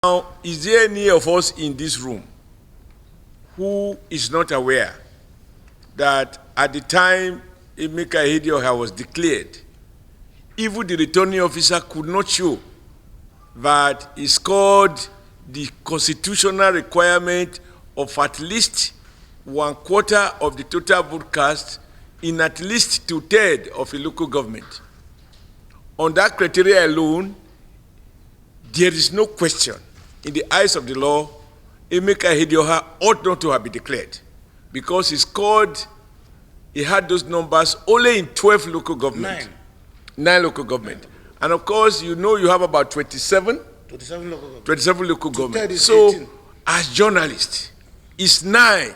Now, is there any of us in this room who is not aware that at the time Ihedioha was declared, even the returning officer could not show that he scored the constitutional requirement of at least 1/4 of the total vote cast in at least 2/3 of a local government? On that criteria alone, there is no question in the eyes of the law, Ihedioha ought not to have been declared because he had those numbers only in 12 local governments. Nine local governments. And of course, you know you have about 27 local governments. So, 18. as journalists, it's 9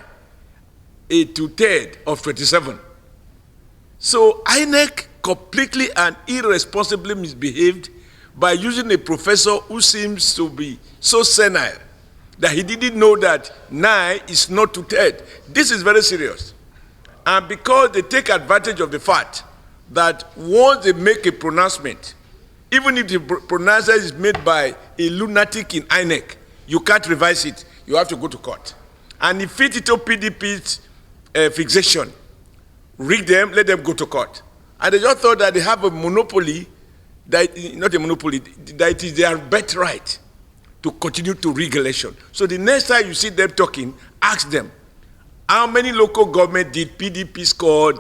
a 2/3 of 27. So, INEC completely and irresponsibly misbehaved by using a professor who seems to be so senile that he didn't know that 9 is not 2/3. This is very serious. And because they take advantage of the fact that once they make a pronouncement, even if the pronouncement is made by a lunatic in INEC, you can't revise it. You have to go to court. And if it is PDP's fixation, rig them, let them go to court. And they just thought that they have a monopoly, not a monopoly, that it is their birthright to continue to rig election. So the next time you see them talking, ask them, how many local government did PDP score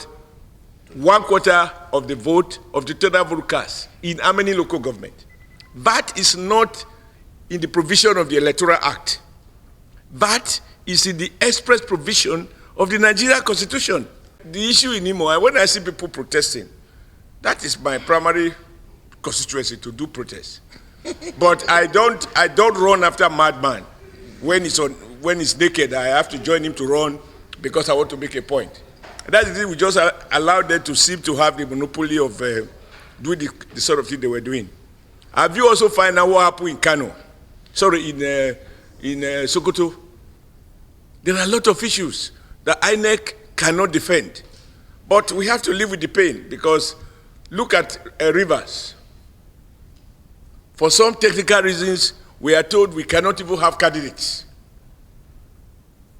1/4 of the vote of the total vote cast in how many local government? That is not in the provision of the Electoral Act. That is in the express provision of the Nigeria Constitution. The issue in Imo, when I see people protesting, that is my primary constituency to do protest. But I don't run after madman. When he's naked, I have to join him to run because I want to make a point. And that's the thing, we just allowed them to seem to have the monopoly of doing the sort of thing they were doing. Have you also found out what happened in Kano? Sorry, in Sokoto? There are a lot of issues that INEC cannot defend. But we have to live with the pain because look at Rivers. For some technical reasons, we are told we cannot even have candidates.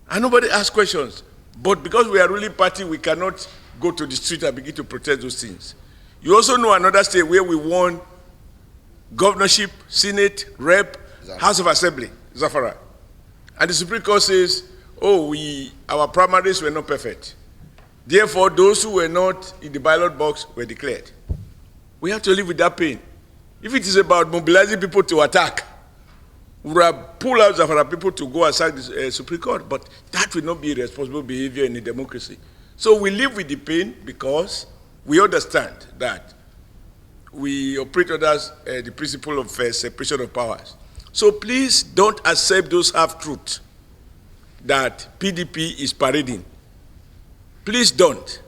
And nobody asks questions. But because we are ruling party, we cannot go to the street and begin to protest those things. You also know another state where we won governorship, Senate, Rep, House of Assembly, Zafara. And the Supreme Court says, oh, our primaries were not perfect. Therefore, those who were not in the ballot box were declared. We have to live with that pain. If it is about mobilizing people to attack, we will pull out Zafara people to go outside the Supreme Court, but that will not be responsible behavior in a democracy. So we live with the pain because we understand that we operate under the principle of separation of powers. So please don't accept those half-truths that PDP is parading. Please don't.